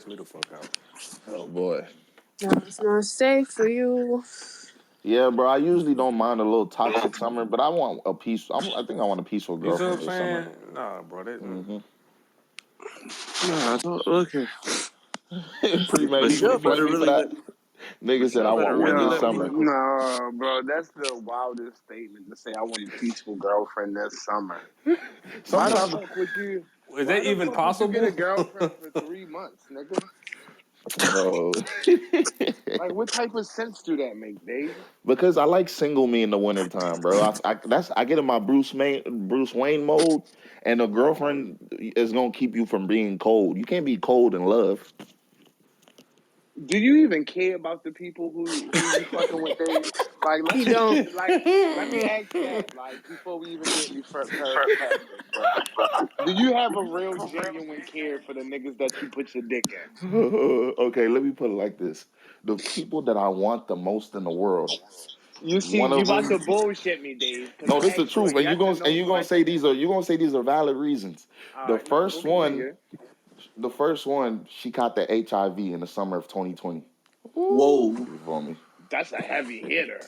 me the fuck out. Oh boy. No, it's not safe for you. Yeah, bro. I usually don't mind a little toxic summer, but I want a peace. I think I want a peaceful You see what girlfriend I'm this summer. saying? Nah, bro. Hmm. Nah, look here. Pretty man, you Michelle gonna blame better me for really that? let. Nigga said Michelle I better want one really this let me. summer. No, bro, that's the wildest statement to say. I want a peaceful girlfriend this summer. Why the Sometimes, fuck would you? Is Why that the even fuck would you get a possible? girlfriend for 3 months, nigga? bro. Like, what type of sense do that make, Dave? Because I like single me in the wintertime, bro. I get in my Bruce Wayne mode, and a girlfriend is gonna keep you from being cold. You can't be cold in love. Do you even care about the people who you fucking with, Dave? Like, He don't. let me ask that. Like, before we even get any past this, bro. Do you have a real genuine care for the niggas that you put your dick in? Okay, let me put it like this: the people that I want the most in the world. You see, One you of about them. to bullshit me, Dave, because No, I this is the asked you a truth, yes or and no you gonna say question. these are valid reasons. All The right, no, go first one, continue. the first one, she caught the HIV in the summer of 2020. Ooh, Whoa. you feel me? That's a heavy hitter.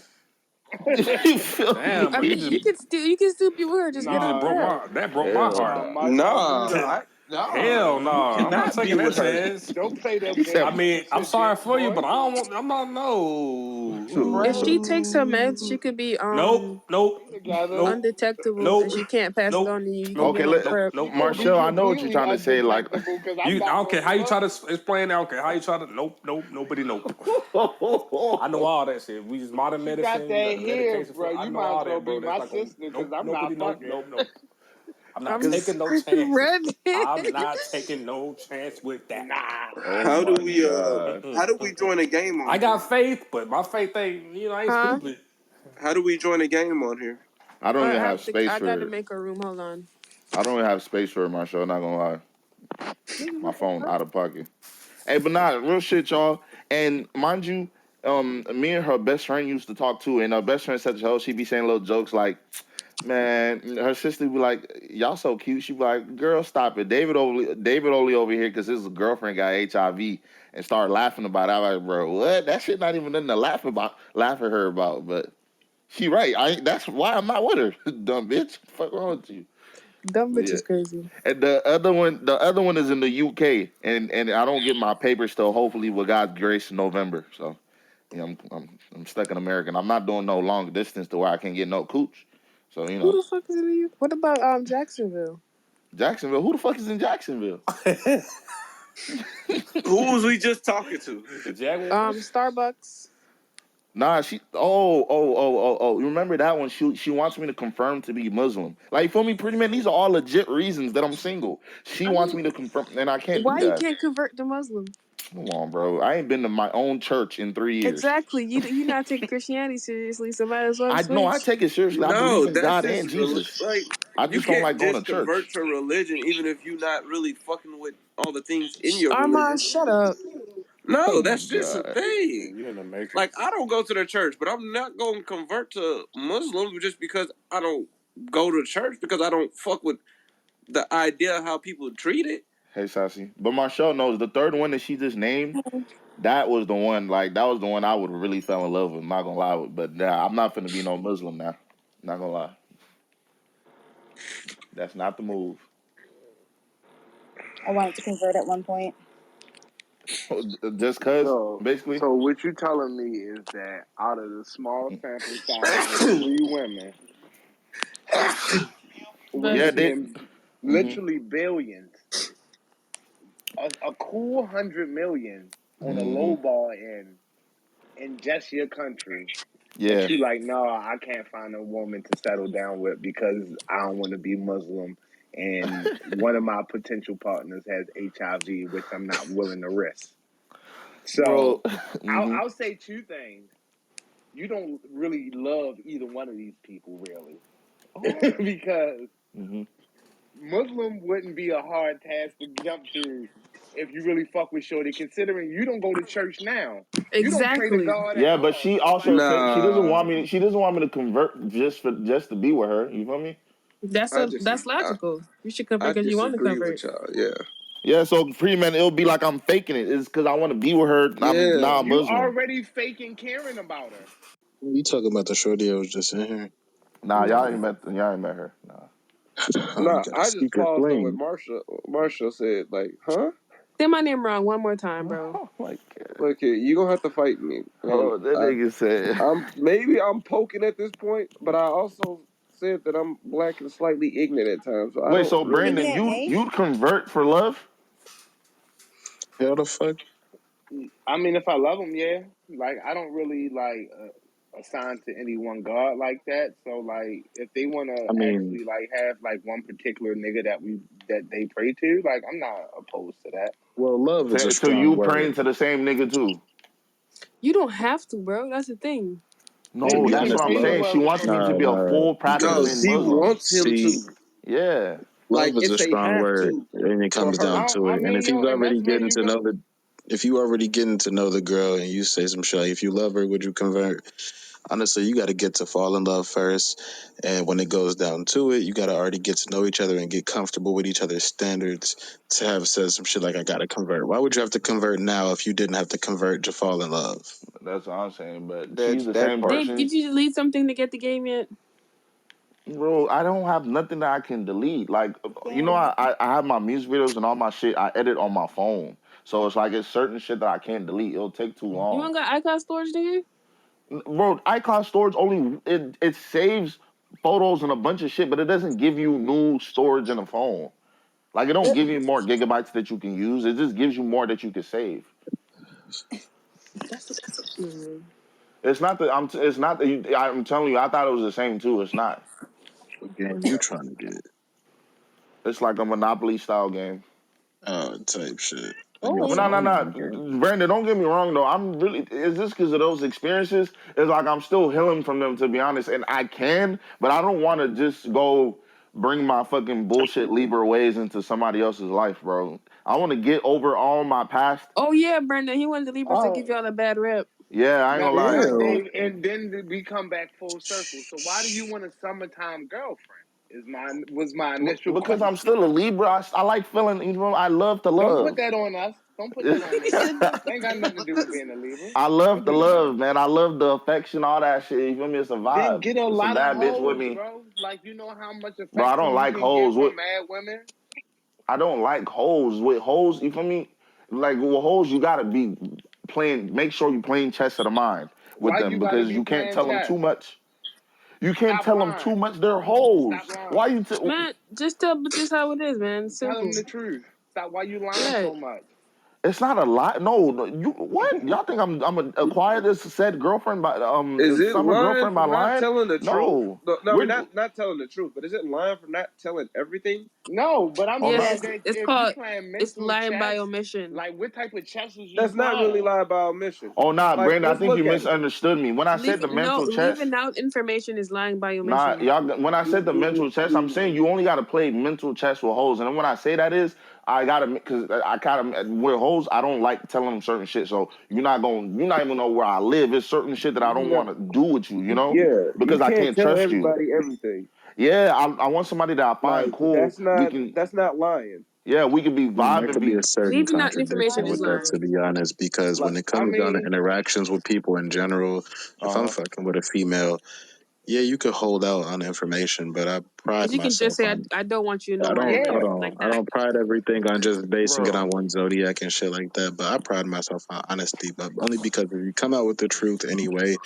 You feel Damn, I bro. me? mean, you can still be with her. Just You get just over Nah, broke that. my Hell heart. nah, no. Marshall, Nah, mute up. Hell no. you I'm not cannot be taking that with her. chance. Don't play the He I said, mean, I'm babysitter sorry shit, for you, boy. but I don't want. I'm not. No. If Prep. she takes her meds, Ooh. she could be Nope. Nope. Stay together. Nope. undetectable, and Nope. she can't pass it Nope. on to you. You can Nope. get okay, her Nope. prep. She Nope. gonna be Marcel, I know what you're completely trying to say. Like, undetectable because I'm You not okay? gonna How you look. try to explain that? Okay, how you try to? Nope. Nope. Nobody. Nope. I know all that shit. We use modern She got medicine. We that got hair, medication bro. for. I You know might as all well that, be bro. That's my not going. sister because Nope. I'm Nobody. not Nope. fucking. Nope. Nope. I'm not I'm taking cause no screaming. chances. I'm not taking no chance with that. Nah. oh How do my we god, how do we join a game I on here? got faith, but my faith ain't. I ain't Huh? stupid. How do we join a game on here? I don't even have space I got for to it. make a room. Hold on. I don't even have space for it, Marcel. Not gonna lie, Nigga, my what the phone fuck? out of pocket. Hey, but not real shit, y'all. And mind you, me and her best friend used to talk too, and her best friend said to her, she be saying little jokes like, "Man," her sister be like, "Y'all so cute." She be like, "Girl, stop it." David only over here because his girlfriend got HIV and started laughing about it. I was like, bro, what? That shit not even nothing to laugh at her about. But she right. That's why I'm not with her. Dumb bitch. Fuck wrong with you? Dumb But bitch yeah. is crazy. And the other one is in the UK, and I don't get my papers till hopefully with God's grace in November. So, I'm stuck in America, and I'm not doing no long distance to where I can get no cooch. So Who the fuck is in the UK? What about Jacksonville? Jacksonville. Who the fuck is in Jacksonville? Who was we just talking to? The Jaguars. Starbucks. Nah, she. Oh. You remember that one? She wants me to confirm to be Muslim. Like, you feel me? Pretty man. These are all legit reasons that I'm single. She I wants mean, me to confirm, and I can't do why you that. can't convert to Muslim? Come on, bro. I ain't been to my own church in 3 years. Exactly. You not taking Christianity seriously, so might as well I know I switch. take it seriously. I believe No, in that's God and just Jesus. like I you just don't can't like going to just convert church. to religion even if you're not really fucking with all the things in your Armand, religion. shut up. Oh No, my that's just a God. thing. You in the Like Matrix? I don't go to the church, but I'm not going to convert to Muslim just because I don't go to church because I don't fuck with the idea of how people treat it. Hey, Sassy. But Marshall knows the third one that she just named. That was the one. Like, that was the one I would really fell in love with. I'm not gonna lie. But nah, I'm not finna be no Muslim now. Not gonna lie. That's not the move. I wanted to convert at one point. Just cause, So, basically. so what you telling me is that out of the small sample size of 3 women, we're Yeah, Bless you. they. seeing Hmm. literally billions, a cool 100 million on a Hmm. low ball in just your country. That Yeah. you like, no, I can't find a woman to settle down with because I don't want to be Muslim, and one of my potential partners has HIV, which I'm not willing to risk. Bro. So Hmm. I'll say 2 things. You don't really love either one of these people, really, Oh. because Hmm. Muslim wouldn't be a hard task to jump through if you really fuck with Shorty, considering you don't go to church now. You don't pray to Exactly. God at Yeah, but all. she So also like, said she doesn't Nah, want me. She doesn't want me to convert just to be with her. You feel me? That's I that's disagree. logical. You should convert I because you want to disagree with convert. y'all. Yeah. Yeah, so pre-med, it'll be like I'm faking it. It's because I want to be with her. I'm Yeah. now You Muslim. already faking caring about her. You talking about the shorty I was just in here? Nah, No. y'all ain't met her. Nah. Oh, you Nah, got a I just secret paused on what flame. Marsha said, like, huh? Say my name wrong one more time, bro. Oh my god. Look here, you gonna have to fight me. Oh, that nigga said. I'm poking at this point, but I also said that I'm black and slightly ignorant at times. So I Wait, don't so really. Brandon, you'd convert for love? Hell the fuck. I mean, if I love them, yeah. Like, I don't really like assign to any one god like that. So, like, if they want I to mean, actually like have like one particular nigga that they pray to, like, I'm not opposed to that. well, love is a So strong you word. praying to the same nigga too? You don't have to, bro. That's the thing. No, To be You that's can what honest, I'm pray to love. saying. She whoever wants me floats to your be a boat. full No, practicing she Because Muslim. wants him see, to. Yeah. love Like, is a it's a strong have word, to and it for comes her. down to I it. And mean, if he's yo, and already that's where getting you to know go. the, if you already getting to know the girl, and you say some shit like, if you love her, would you convert? Honestly, you got to get to fall in love first, and when it goes down to it, you got to already get to know each other and get comfortable with each other's standards to have said some shit like, I got to convert. Why would you have to convert now if you didn't have to convert to fall in love? That's what I'm saying. But she's the That same part. Did person. you delete something to get the game yet? Bro, I don't have nothing that I can delete. Like, you know, I have my music videos and all my shit. I edit on my phone. So it's like it's certain shit that I can't delete. It'll take too You long. ain't got iCloud storage, nigga? Bro, iCloud storage only it saves photos and a bunch of shit, but it doesn't give you new storage in a phone. Like it don't give you more gigabytes that you can use. It just gives you more that you can save. Mm. It's not that it's not that I'm telling you. I thought it was the same too. It's not. What game you trying to get? It's like a Monopoly style game. Type shit. I got Oh, But some no. online game. Brandon, don't get me wrong though. I'm really. Is this because of those experiences? It's like I'm still healing from them, to be honest. And I can, but I don't want to just go bring my fucking bullshit Libra ways into somebody else's life, bro. I want to get over all my past. oh yeah, Brandon. He wanted the Libras to give y'all a bad rep. Yeah, I ain't Now, gonna lie. now, So Dave, and then we come back full circle. So why do you want a summertime girlfriend? Was my initial because I'm question. still a Libra, I like feeling. You know, I love to Don't put love. that on us. Don't put that on me. That ain't got nothing to do with being a Libra. I love Don't the do that. love, man. I love the affection, all that shit. You feel me? It's a Then vibe. get a It's a lot of bad bitch with hoes, me, bro. Like, you know how much bro. I affection don't you like can get hoes. from mad women? I don't like hoes. With hoes, you feel me? Like with hoes, you gotta be playing. Make sure you playing chess of the mind with Why them you gotta because be you can't playing tell them chess? too much. You can't Stop tell them too lying. much. They're Stop hoes. Why lying. you? Man, just tell bitches how it is, man. It's Tell simple. them the truth. Stop. Why you lying Yeah. so much? It's not a lot. No, you what? Y'all think I'm gonna acquire this said girlfriend by Is it summer lying girlfriend by from not lying? telling the truth? No, No, I mean we're not telling the truth, but is it lying for not telling everything? No, but I'm oh no. saying Yes, that it's if you called playing it's mental lying by chess, omission. like what type of chess is you That's not really playing? lie by omission. Oh nah, Like, Brandon. I let's think you look at it. misunderstood me when I said the mental chess. Leaving out information is lying by Nah, omission. y'all. When I said the mental chess, I'm saying you only got to play mental chess with hoes. And then when I say that is, I gotta because I kind of with hoes. I don't like telling them certain shit. So you're not even know where I live. It's certain shit that I don't No, want to do with you. You know, yeah, you because I can't can't tell trust you. everybody everything. Yeah, I want somebody that I find Like cool. We can. that's not lying. Yeah, we could be I mean, there vibing. could be Be a certain Leaving out information contradiction is with that, to lying. be honest, because Like when it I comes down to mean, interactions with people in general, if I'm uh fucking with a female, yeah, you could hold out on information, but I pride But you can just myself say, on. I don't want you to know I my don't hold address yeah. on. like I that. don't pride everything on just basing it bro. on one zodiac and shit like that. But I pride myself on honesty. But only because if you come out with the truth anyway,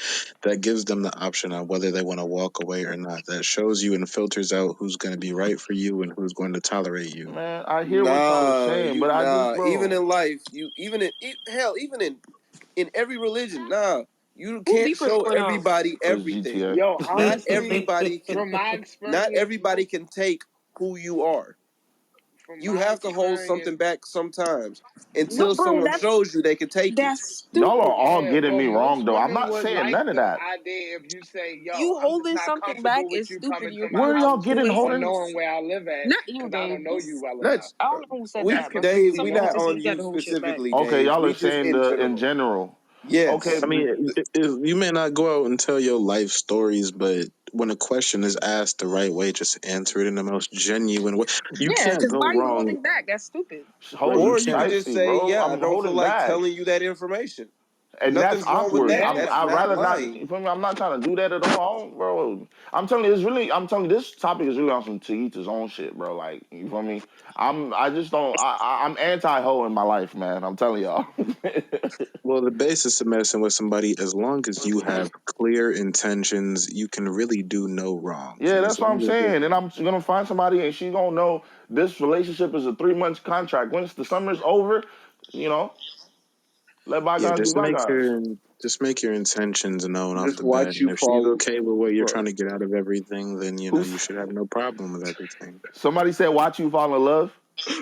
that gives them the option on whether they want to walk away or not. That shows you and filters out who's going to be right for you and who's going to tolerate you. Man, I hear what y'all are saying, but I just, even bro. in life, you even in every religion, you Who can't beepers show going off? everybody It's everything. GTA. Yo, Not honestly, everybody can from my not experience, everybody can take who you are. from You my have to hold experience, something back sometimes No, until bro, someone shows you they can take it. that's Y'all are stupid. all yeah, getting but me most wrong though. I'm women not would saying like none of the that. idea if you say, "Yo, You I'm just holding not something back comfortable with is you stupid. coming to You're my Where are y'all house getting doing or holding? knowing where I live at not you, because I don't Dave. know you This well Not enough." I don't know who said we That's that, but for Dave, some we confusing. reason not he said on you got you to hold shit back. specifically, Okay, Dave. y'all are We just saying in the in general. general. Okay, Yes. I mean, you may not go out and tell your life stories, but when a question is asked the right way, just answer it in the most genuine way. You Yeah, can't because go why are you wrong. holding back? That's stupid. Like you holding Or you can't. could just spicy, say, bro. yeah, I I'm don't feel holding like back. telling you that information. And that's Nothing's wrong with awkward. that. Yeah. That's I'd not rather not. lying. You feel me? I'm not trying to do that at all, bro. I'm telling you, it's really. I'm telling you, this topic is really on some to each his own shit, bro. Like, you feel me? I just don't. I'm anti hoe in my life, man. I'm telling y'all. Well, the basis of messing with somebody, as long as you have clear intentions, you can really do no wrong. Yeah, As that's what I'm long as it, saying. And I'm gonna find somebody, and she's gonna know this relationship is a 3 month contract. Once the summer's over, you know, let yeah, bygones be bygones. just make your intentions known off Just the bat, watch and you if she's fall. okay with what you're Bro. trying to get out of everything, then you Who's should have no problem with everything. somebody said watch you fall in love?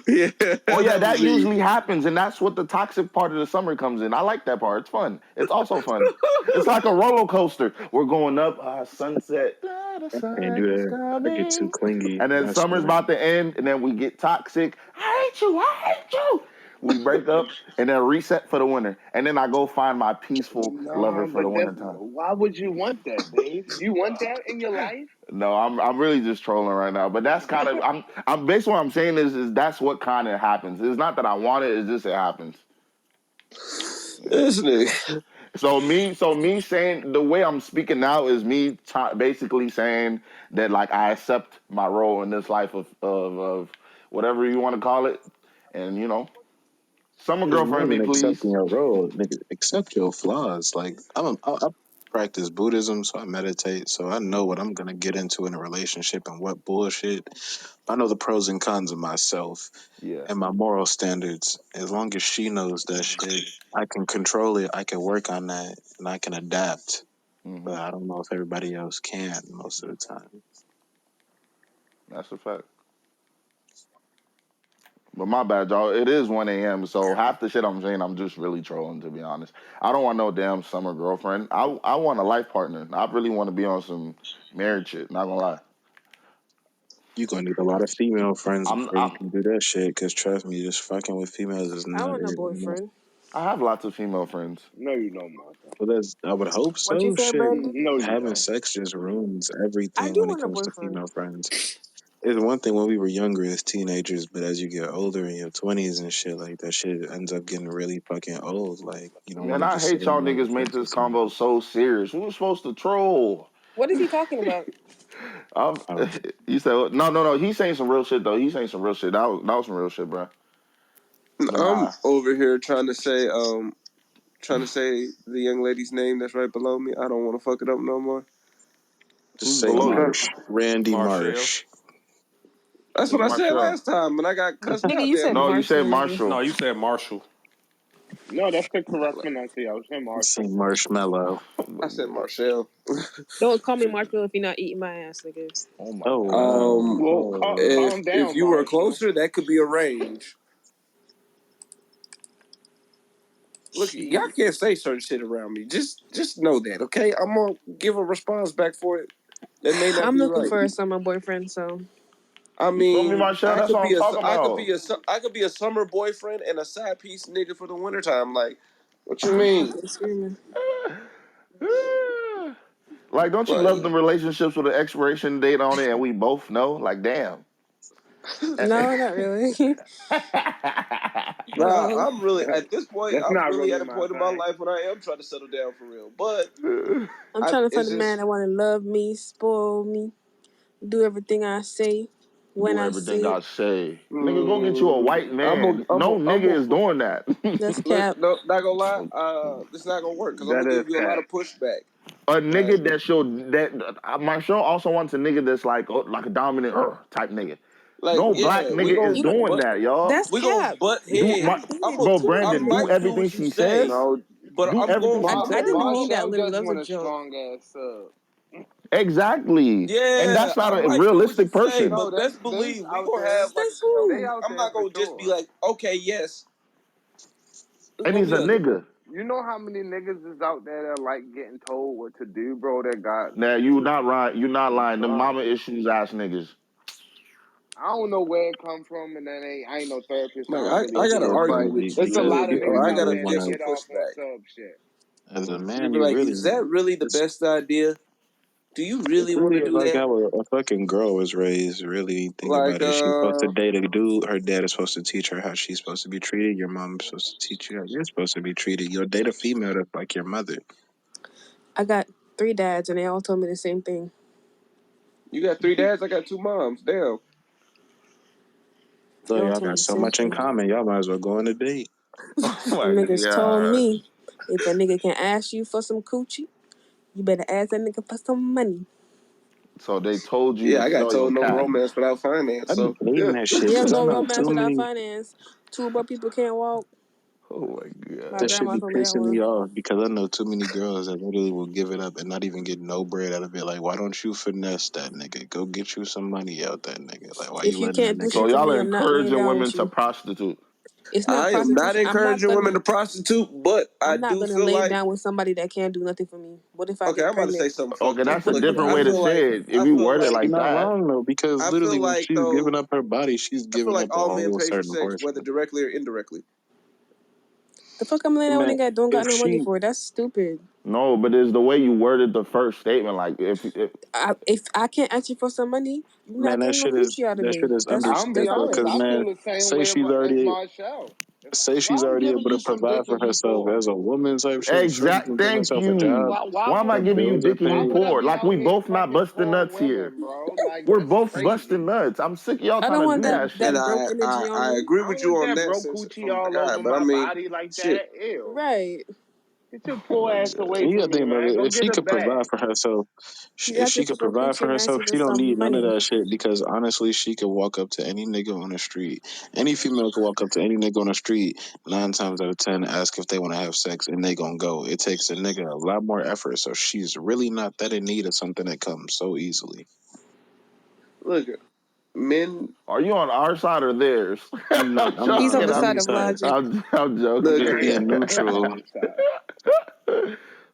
Yeah, Oh yeah, that was that me. usually happens, and that's what the toxic part of the summer comes in. I like that part. It's fun. It's also fun. It's like a roller coaster. We're going up, sunset. The I can't sun do is that. I get too coming, clingy. and then That's summer's not. about to end, and then we get toxic. I hate you. I hate you. We break up, and then reset for the winter, and then I go find my peaceful lover Nah, for the but that's winter time. why would you want that, Dave? You want that in your life? No, I'm really just trolling right now. But that's kind of I'm basically what I'm saying is that's what kind of happens. It's not that I want it. It's just it happens. This nigga. So me saying the way I'm speaking now is me basically saying that like I accept my role in this life of whatever you want to call it, and summer It's more girlfriend me than accepting please. your role. Nigga, accept your flaws. Like I practice Buddhism, so I meditate, so I know what I'm gonna get into in a relationship and what bullshit. I know the pros and cons of myself Yeah. and my moral standards. As long as she knows that shit, I can control it. I can work on that, and I can adapt. Hmm. But I don't know if everybody else can most of the time. That's a fact. But my bad, y'all. It is 1 a.m. So half the shit I'm saying, I'm just really trolling, to be honest. I don't want no damn summer girlfriend. I want a life partner. I really want to be on some married shit. Not gonna lie. You're gonna need a lot of female friends I'm, before you I'm can do that shit. Cause trust me, just fucking with females is I not want a it. boyfriend. I have lots of female friends. No, you don't, Martha. Well, that's I would hope What you so. said, Shit, Brandy? No, you having don't. sex just ruins I everything do when it want a comes to boyfriend. female friends. It's one thing when we were younger as teenagers, but as you get older in your 20s and shit, like that shit ends up getting really fucking old. Like you don't want Man, to I just sit hate y'all around having niggas sex make this with combo somebody. so serious. We were supposed to troll. What is he talking about? I'm, Um, you said no. He's saying some real shit though. He's saying some real shit. That was some real shit, bro. But I'm nah, over here trying to say the young lady's name that's right below me. I don't want to fuck it up no more. just who's say below you? Marsh, Randy Marshall. Marsh. That's what Who's I said Marshall? last time, and I got cussed Nigga, out you damn said No, near. you said Marshall, nigga. Marshall. No, you said Marshall. No, that's the correct pronunciation, Say Marshall. Marshmallow. I said Marshall. Don't call me Marshall if you're not eating my ass, nigga. Oh my Oh god. wow. Well, Oh. if calm if down, you were Marshall. closer, that could be a range. Look, y'all Shit. can't say certain shit around me. Just know that, okay? I'm gonna give a response back for it. That may not I'm be looking right. for a summer boyfriend, so I You feel me, mean, Marshall? That's what I'm talking about. I could be a summer boyfriend and a side piece nigga for the wintertime. Like, what you mean? fucking screaming. Like, don't you love Like, the relationships with an expiration date on it, and we both know? Like, damn. No, not really. nah, No. I'm really at this point. That's I'm not really really at a my point in my thing. life when I am trying to settle down for real. But I'm trying to find it's a man just that want to love me, spoil me, do everything I say when Do I everything say I it. say. Nigga, go get you a white I'm man. No I'm nigga a is doing that. That's look. cap. No, not gonna lie. This not gonna work because I'm That gonna is give you a lot cat. of pushback. A Like, nigga my show also wants a nigga that's like a dominant type nigga. No black yeah, we nigga is gonna You know, doing but that, y'all. that's we gonna cap. butt Do I my heads. dated bro, two I Brandon, do niggas. might do everything what you she say, says. No, but Do I'm everything going. she I didn't says. mean that Marshall literally. just That was a want a joke. strong ass sub. Exactly. And Yeah, that's not I a might do what you realistic say, person. No, but best they believe we out gonna there. have like Says They who? out I'm there not for gonna just be sure. like, okay, yes, it's And gonna he's be a other. nigga. You know how many niggas is out there that like getting told what to do, bro? That got Now you not right. You not lying. The trust. mama issues ass niggas. I don't know where it come from, and then I ain't no therapist, so I Like don't really I It's gotta care. so argue But with crazy you it's a because lot good, of or niggas people I out really gotta there want give that to. some get off on pushback. sub shit. As a You'd man, be you like, really is that really the best idea? Do you It's really want to really do like that? how a fucking girl was raised. Really think Like, about it. She's supposed to date a dude. Her dad is supposed to teach her how she's supposed to be treated. Your mom's supposed to teach you how you're supposed to be treated. You'll date a female that's like your mother. I got 3 dads, and they all told me the same thing. you got 3 dads, I got 2 moms. Damn. They So all y'all told me got the so same much in thing. common. Y'all might as well go on a date. Oh my Niggas told god. me if a nigga can ask you for some coochie, you better ask that nigga for some money. So they told you Yeah, to I got sell your told no cat. romance without finance. I be So, hating yeah. that shit There's because I no know romance too without many. finance. 2 broke people can't walk. Oh my My god. That shit grandma be told me that pissing me one. off because I know too many girls that literally will give it up and not even get no bread out of it. Like, why don't you finesse that nigga? Go get you some money out that nigga. Like, why you If you letting that can't do nigga? So shit for y'all me, are I'm not laying encouraging down women with to you. prostitute. It's not I am not prostitution. encouraging women to prostitute, but I I'm not do gonna feel lay like, down with somebody that can't do nothing for me. What if I okay, get I'm about to say pregnant? something Okay, fucked up. that's a What Look, if I different get way to pregnant? say it. If you word it You're like not that. wrong though, because I literally feel when like she's giving though, up her body, she's I feel giving like up a all men whole pay for certain sex, portion. whether directly or indirectly. The fuck I'm laying down with a Man, nigga that don't got if no money she, for it? That's stupid. No, but it's the way you worded the first statement. Like If I can't ask you for some money, you're not man, getting no coochie out of that me. shit is I'm be That's understandable. honest. all. Because I feel man, the same say way she's as already, Marshall. say If she's I'm already giving able to you some provide dick for and you herself poor, as a woman type shit. Sure, she exact can give thank herself a you. job. why Why am would I I Her giving be you bills are dick and why you paid. would I poor? be Like out we here both not fucking busting poor nuts here. women, bro? Like We're that's both busting crazy. nuts. I'm sick of y'all I trying don't to want do that that And shit. that broke energy on I me. agree I with don't you want on that that broke sense coochie from the all guy, over but I my mean, body like shit. that. Ew. Right. Get your Oh poor my ass god. away And you gotta from me, think about man. it. Go If get she a could provide bag. for herself, She's if she asking for could some provide coochie for and herself, asking for she don't some need none of money. that shit. Because honestly, she could walk up to any nigga on the street. Any female could walk up to any nigga on the street 9 times out of 10, ask if they want to have sex, and they gonna go. It takes a nigga a lot more effort, so she's really not that in need of something that comes so easily. Look, men. Are you on our side or theirs? I'm not. I'm I'm not He's on on joking. the I'm side any of side. logic. I'm Look, Just joking. being neutral. Other side.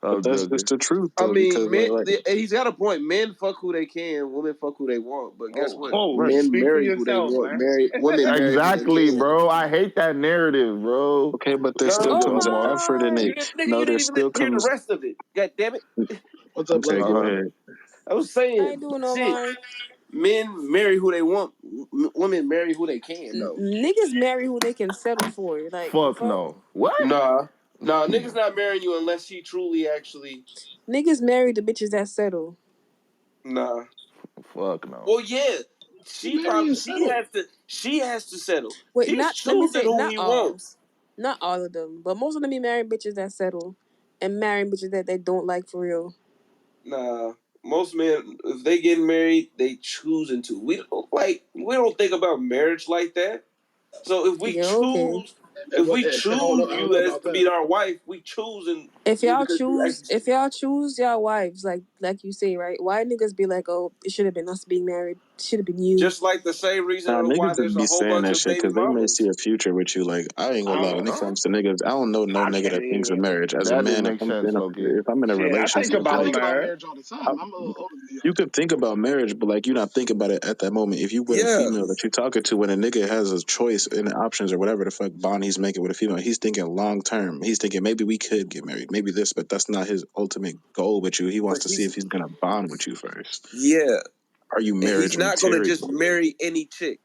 But I'm that's just joking. the truth, I though. Because mean, men. like He's got a point. Men fuck who they can, women fuck who they want. But guess what? Oh, right. Men speak for marry who they yourself, want. man. Marry women marry who they Exactly, can. bro. I hate that narrative, bro. Okay, but there No, still What's Oh up, comes an Mark? effort in my! it. nigga, No, you there didn't even still hear the comes. rest of it. God damn it! What's up, Okay, Lexi? go Uh huh. ahead. I was I ain't saying, doing no shit. more. Men marry who they want. Women marry who they can, though. Niggas marry who they can settle for. Like the Fuck fuck. no. What? Nah, niggas not marrying you unless she truly actually. Niggas marry the bitches that settle. Nah. Fuck no. Well, yeah. Who marrying settle? She has to settle. Wait, He's not let me choosing say who not he all. wants. Not all of them. But most of them be marrying bitches that settle. And marrying bitches that they don't like for real. Nah. Most men, if they get married, they choosing to. We don't think about marriage like that. So Yeah, okay. if we I choose don't know you as about to be that. our wife, we choosing you because you actually. If y'all choose y'all wives, like you say, right? Why niggas be like, oh, it should have been us being married. Should have been you. Just like the same reason Nah, of why niggas there's would a be whole saying bunch that of shit baby because they may see mamas. a future with you. Like, I ain't gonna lie. When it I, comes to niggas, I don't know no I nigga can't that thinks of even. marriage. As a That didn't man, make sense, Loki. if I'm in a Shit, I think relationship, about like, marriage. I'm, you could think about marriage, but like you not think about it at that moment. If you with a Yeah, female that you're talking to, when a nigga has a choice and options or whatever the fuck bond he's making with a female, he's thinking long term. He's thinking maybe we could get married, maybe this, but that's not his ultimate goal with you. He wants but to see if he's gonna bond with you first. yeah, Are you and he's marriage not gonna material? just marry any chick.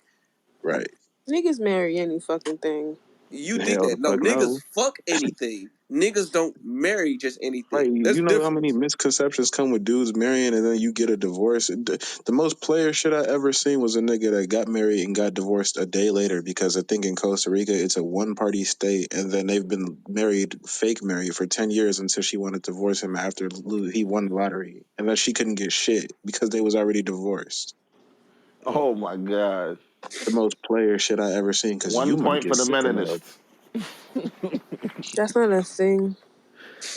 Right? Niggas marry any fucking thing. You think Hell the that? No, fuck niggas no. fuck anything. Niggas don't marry just Right, anything. That's you know how many different. misconceptions come with dudes marrying and then you get a divorce. The most player shit I ever seen was a nigga that got married and got divorced a day later because I think in Costa Rica it's a one party state and then they've been fake married for 10 years until she wanted to divorce him after he won the lottery and then she couldn't get shit because they was already divorced. Oh my god. The most player shit I ever seen because you 1 might point get for the sick of love. Menonists. That's not a thing.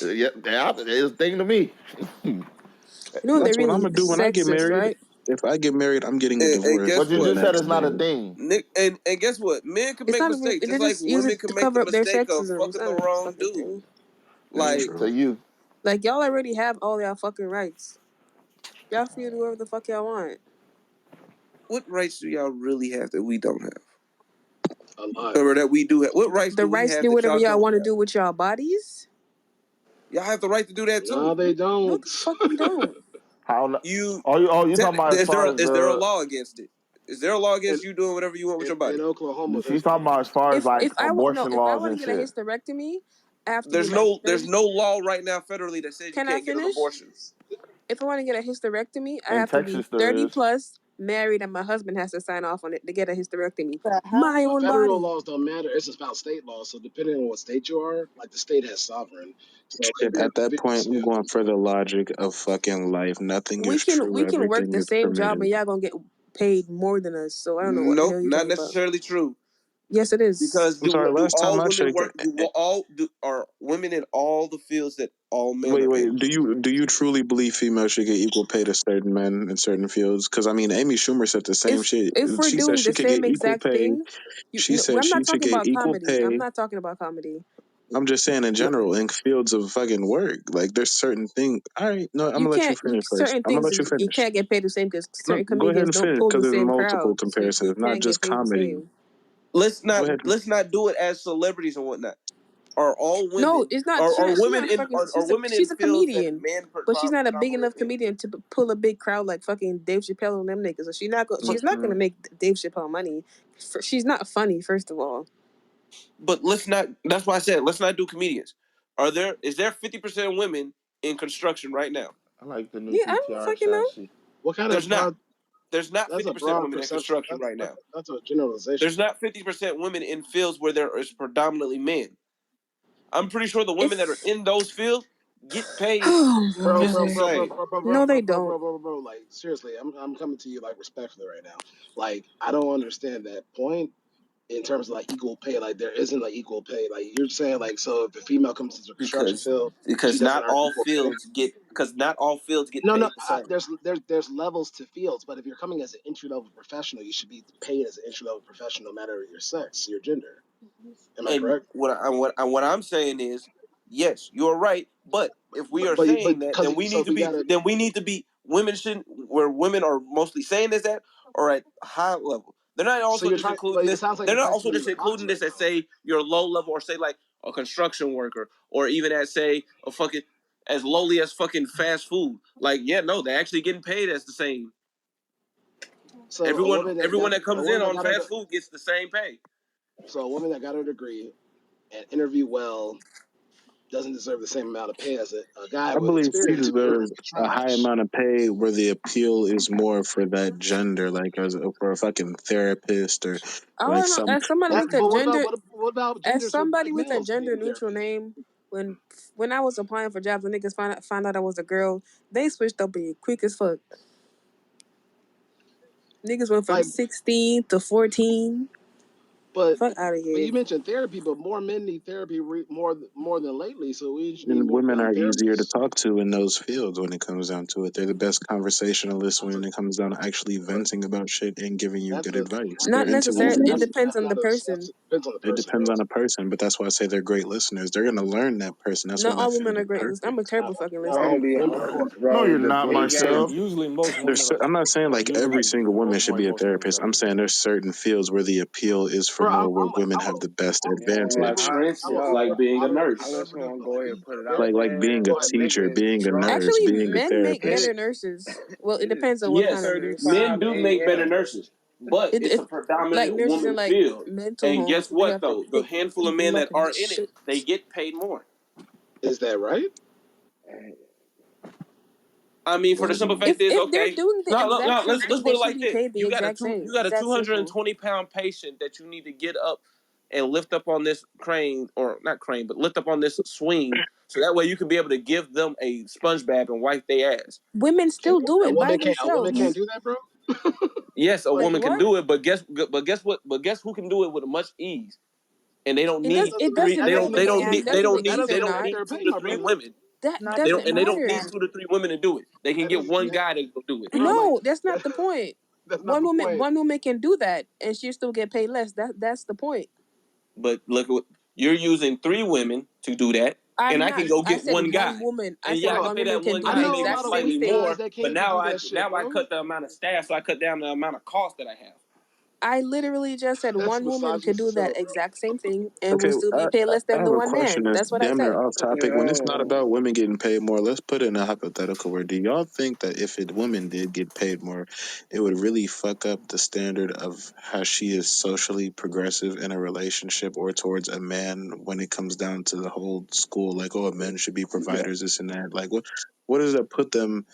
Yep, it's a thing to me. You know what they That's what I'm really gonna do when I get sexist, married. right? If I get married, I'm getting a And divorce guess What you the what? just said next is not a day. thing. Nick, and guess what? Men can It's make not. mistakes, They just like just use women it can to make the cover up their mistake of sexism. It's fucking not the a wrong fucking dude. thing. That's Like, true. To you. Like y'all already have all y'all fucking rights. Y'all free to do whatever the fuck y'all want. what rights do y'all really have that we don't have, A lot. or that we do have? What rights The do we rights to have do that whatever y'all y'all don't want to have? do with y'all bodies. Y'all have the right to do that too. No, they don't. No, the fuck we don't. How? You you talking about as far as is there a law against it? Is there a law against you doing whatever you want with your body? In Oklahoma, She's talking about as far as like abortion if I laws want and to get a shit. hysterectomy, I have to There's no law right now federally that says you can't get an abortion. If I want to get a hysterectomy, I In have Texas, to be 30 plus, married, and my husband has to sign off on it to get a hysterectomy. My own federal body. laws don't matter. It's about state laws. So depending on what state you are, like the state has sovereign. So Shit, at that point, I'm going for the logic of fucking life. Nothing is true. We can work Everything the is same permitted. job and y'all gonna get paid more than us. So I don't know what the hell you're not talking necessarily about. true. Yes, it is. Because last time I checked, are women in all the fields that all men are paid? Do you truly believe females should get equal pay to certain men in certain fields? Because I mean, Amy Schumer said the same shit. If we're She said doing she the could get same equal exact pay. thing, She said I'm she not should talking get about equal comedy. pay. I'm not talking about comedy. I'm just saying in general, in fields of fucking work, like there's certain things. All right, no, I'm gonna let you finish first. Certain I'm gonna things let you you finish. can't get paid the same because No, certain go ahead comedians and don't finish pull because the there's same multiple crowd. So comparisons, you not can't just get paid the comedy. same. Let's not do it as celebrities and whatnot. Are all women? No, it's not. Are She's women not in fucking. are women in She's a fields that comedian, men but she's not a big predominantly enough in? comedian to pull a big crowd like fucking Dave Chappelle and them niggas. So she's not gonna make Dave Chappelle money. She's not funny, first of all. But let's not. That's why I said let's not do comedians. Is there 50% women in construction right now? I like the new Yeah, I don't fucking know. sassy. What kind There's of not. There's not That's 50% a broad women in perception. construction right now. That's a generalization. There's not 50% women in fields where there is predominantly men. I'm pretty sure the women that are in those fields get paid Bro, just the same. No, they don't. bro. Like seriously, I'm coming to you like respectfully right now. Like I don't understand that point in terms of like equal pay. Like there isn't like equal pay. Like you're saying like so if a female comes to the construction field, she doesn't not earn all equal fields pay. not all fields get No, paid the same. there's levels to fields, but if you're coming as an entry level professional, you should be paid as an entry level professional, no matter your sex, your gender. Am I And correct? what I'm saying is, yes, you're right. But if we are But saying that, because so if we gotta women shouldn't, where women are mostly saying is that, or at high level. They're not so also you're just trying. But including it this. sounds like They're you're not trying to also put it just in a box including right this at now. say you're low level, or say like a construction worker, or even at say a fucking as lowly as fucking fast food. Like, yeah, no, they're actually getting paid as the same. So Everyone a woman that comes in on fast food gets the same pay. So a woman that got her degree and interviewed well doesn't deserve the same amount of pay as a guy I with believe she experience who deserves learned the a high trash. amount of pay where the appeal is more for that gender, like for a fucking therapist or I like don't know. some. As somebody with a But gender, what about as genders for somebody black with a males to be gender in neutral therapy? name, when I was applying for jobs, when niggas found out I was a girl, they switched up quick as fuck. Niggas went from 16 to 14. But Fuck out of here. you mentioned therapy, but more men need therapy more than lately. So we just need And more women young are easier to therapists. talk to in those fields when it comes down to it. They're the best conversationalists when it comes down to actually venting about shit and giving you good advice. They're Not necessarily. intuitive. It depends on the person. Depends on the It person, depends bro. on a person, but that's why I say they're great listeners. They're going to learn that person. That's why Not that all field women is are great listeners. I'm a perfect. terrible fucking No, listener. No, you're the not, gay Marcel. game. Usually, most women I'm not saying like every single woman should be a most women therapist. I'm saying there's certain fields where the appeal is for bro. more where women have the best Like advantage. for instance, like being a nurse. I just want to go ahead and put it out Like there. being a teacher, Niggas being a troll. nurse, Actually, being a men make therapist. better nurses. Well, it depends on what kind Yes, of nurse. men 35 do make better a.m. nurses, but it's a Like predominant nurses in woman like field. mental And homes, guess they what have to though? The pick handful of men people that up and are get in it, shit. they get paid more. Is that right? I mean, for the simple fact is, If they're okay. doing the No, exact same let's thing, put they it should like be this: paid the exact same. you got a It's that simple. 220-pound patient that you need to get up and lift up on this crane, or not crane, but lift up on this swing, so that way you can be able to give them a sponge bath and wipe their ass. Women still do A it by woman can't themselves. do that, bro. Yes, a Wait, woman can what? do it, but guess what? But guess who can do it with much ease? And they don't need It three. doesn't make me ask. That's the ease or not. Fair pay, 2 to my 3 brother. women. That They doesn't don't need matter. 2 to 3 women to do it. They can get one guy to go do it. Bro, like No, that's not the point. that's not the point. One woman can do that, and she still get paid less. That's the point. But look, you're using 3 women to do that, and I can go I get said one guy. one woman. I And said yeah, I can one pay woman that can one do I guy the know a exact lot of same weak thing. guys more. that But can't even do that shit, now I bro. cut the amount of staff, so I cut down the amount of cost that I have. I literally just said That's one woman could misogynist do as hell, that bro. exact same thing and Okay, will still be paid less I than have the a one question man. that's That's what I damn near said. off topic. When it's not about women getting paid more, let's put it in a hypothetical where do y'all think that if a woman did get paid more, it would really fuck up the standard of how she is socially progressive in a relationship or towards a man when it comes down to the whole school, like, oh, men should be providers, this and that. Like, what does that put them